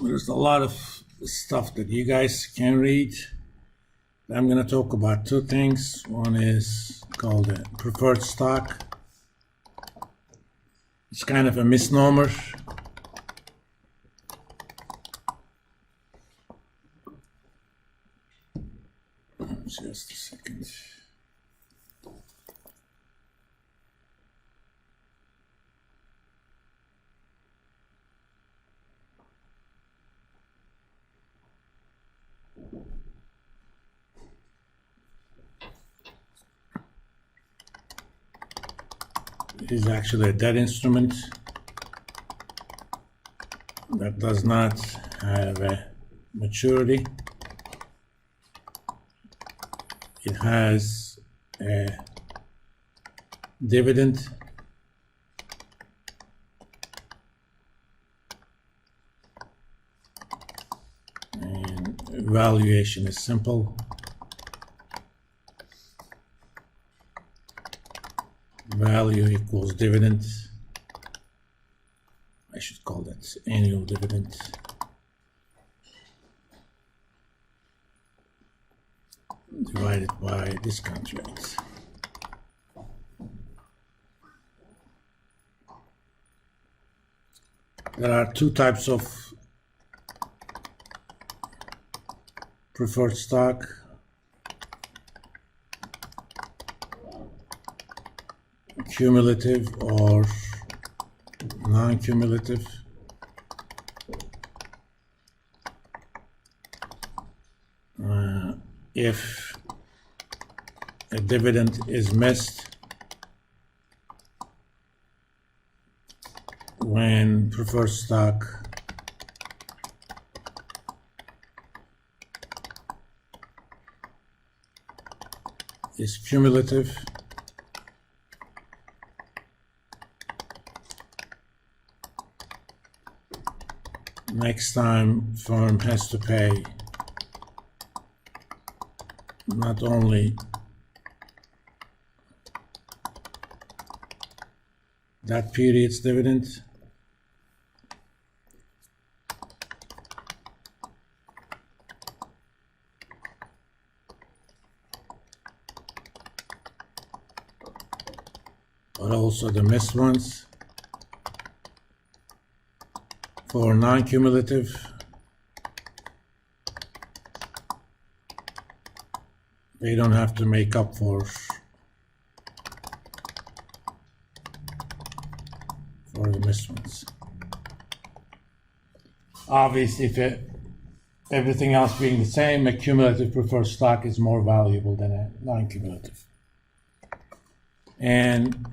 There's a lot of stuff that you guys can read. I'm going to talk about two things. One is called a preferred stock. It's kind of a misnomer. Just a second. It is actually a debt instrument that does not have a maturity. It has a dividend and valuation is simple. Value equals dividend. I should call that annual dividend. Divided by discount rate. There are two types of preferred stock. Cumulative or non-cumulative. If a dividend is missed when preferred stock is cumulative, next time firm has to pay not only that period's dividend, but also the missed ones. For non-cumulative, they don't have to make up for the missed ones. Obviously, if everything else being the same, a cumulative preferred stock is more valuable than a non-cumulative. And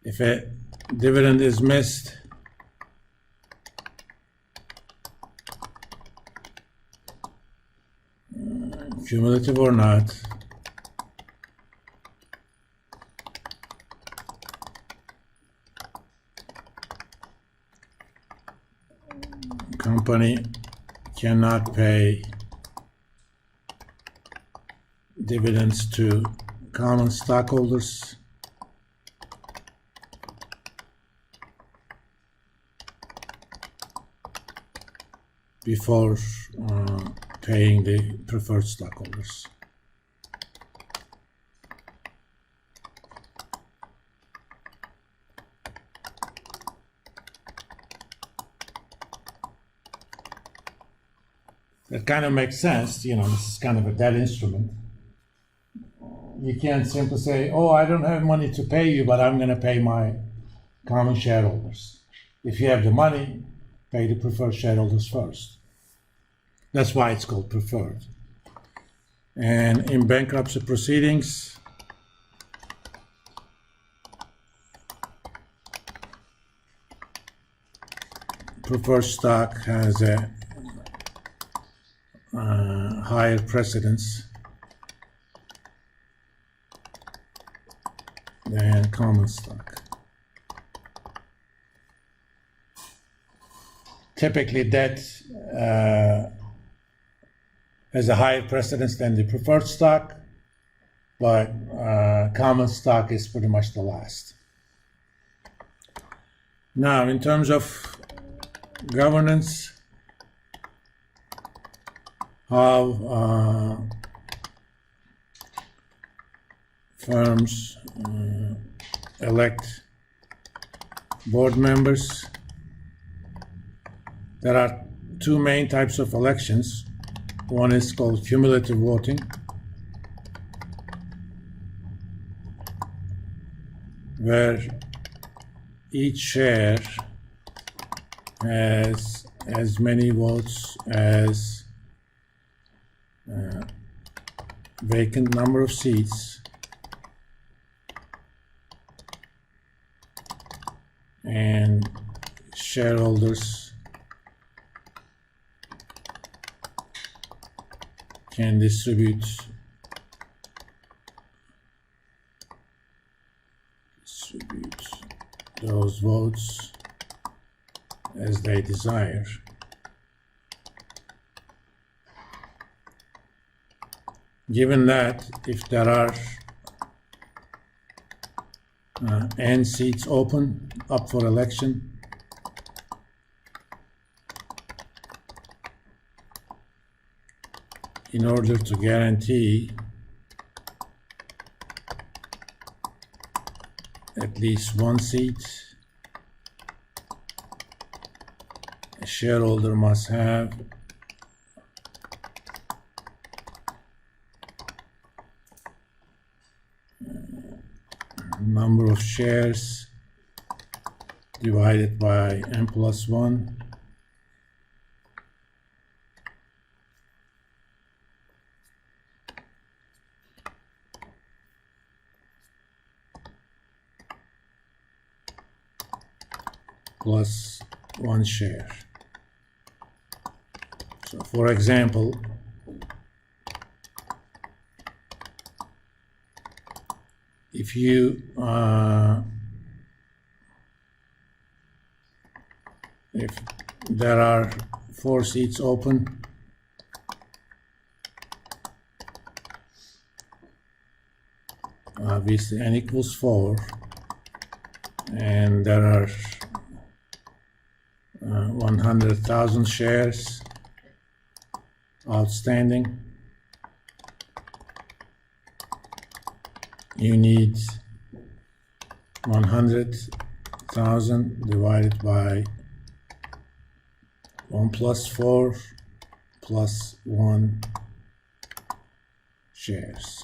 if a dividend is missed, cumulative or not, company cannot pay dividends to common stockholders before paying the preferred stockholders. That kind of makes sense. You know, this is kind of a debt instrument. You can't simply say, oh, I don't have money to pay you, but I'm going to pay my common shareholders. If you have the money, pay the preferred shareholders first. That's why it's called preferred. And in bankruptcy proceedings, preferred stock has a higher precedence than common stock. Typically, debt has a higher precedence than the preferred stock, but common stock is pretty much the last. Now, in terms of governance, how firms elect board members. There are two main types of elections. One is called cumulative voting, where each share has as many votes as vacant number of seats, and shareholders can distribute those votes as they desire. Given that if there are n seats open up for election, in order to guarantee at least one seat, a shareholder must have number of shares divided by n+1 plus 1 share. So for example, if you if there are 4 seats open, obviously n equals 4, and there are 100,000 shares outstanding, you need 100,000 divided by 1 plus 4 plus 1 shares.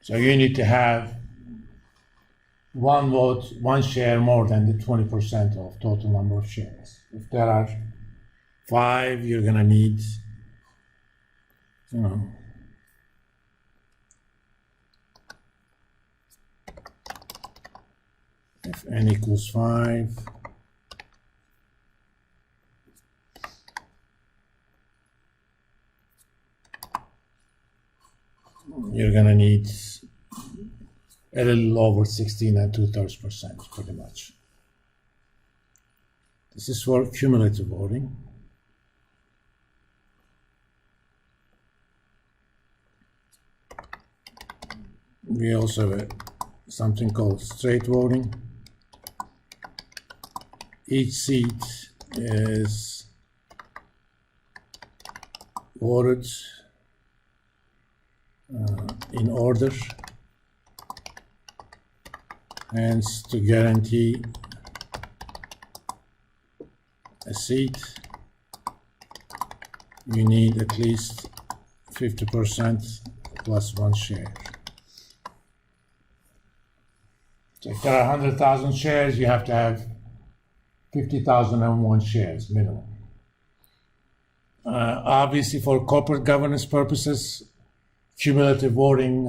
So you need to have 1 vote, 1 share more than the 20% of total number of shares. If there are 5, you're gonna need, if n equals 5, you're gonna need a little over 16 2/3%, pretty much. This is for cumulative voting. We also have something called straight voting. Each seat is voted in order, hence to guarantee a seat you need at least 50% plus 1 share. So if there are 100,000 shares, you have to have 50,001 shares minimum. Obviously, for corporate governance purposes, cumulative voting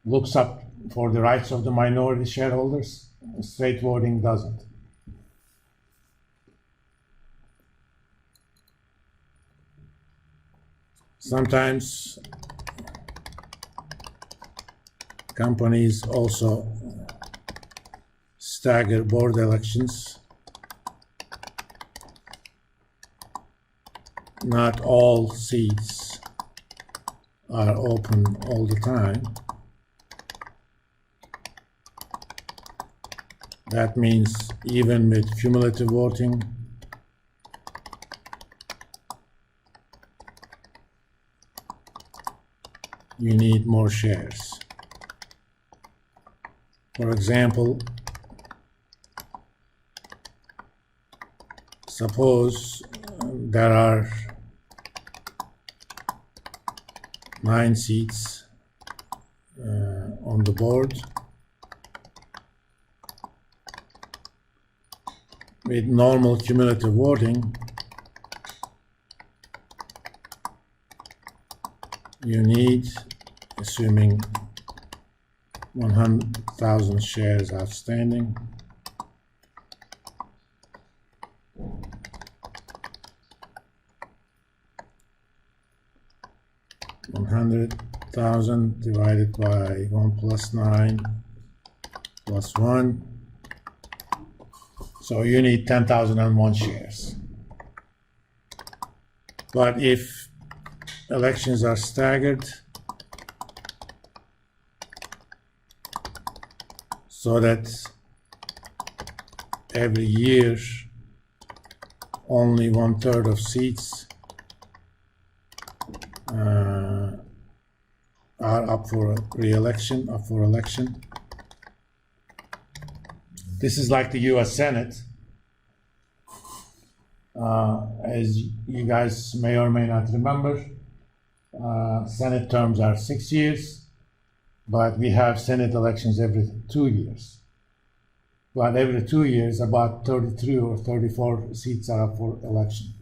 looks up for the rights of the minority shareholders. Straight voting doesn't. Sometimes companies also stagger board elections. Not all seats are open all the time. That means even with cumulative voting, you need more shares. For example, suppose there are 9 seats on the board with normal cumulative voting. You need, assuming 100,000 shares outstanding, $100,000 divided by 1 plus 9 plus 1. So you need 10,001 shares. But if elections are staggered, so that every year only 1/3 of seats are up for re-election, election. This is like the U.S. Senate. As you guys may or may not remember, Senate terms are 6 years, but we have Senate elections every 2 years. But every 2 years, about 33 or 34 seats are up for election.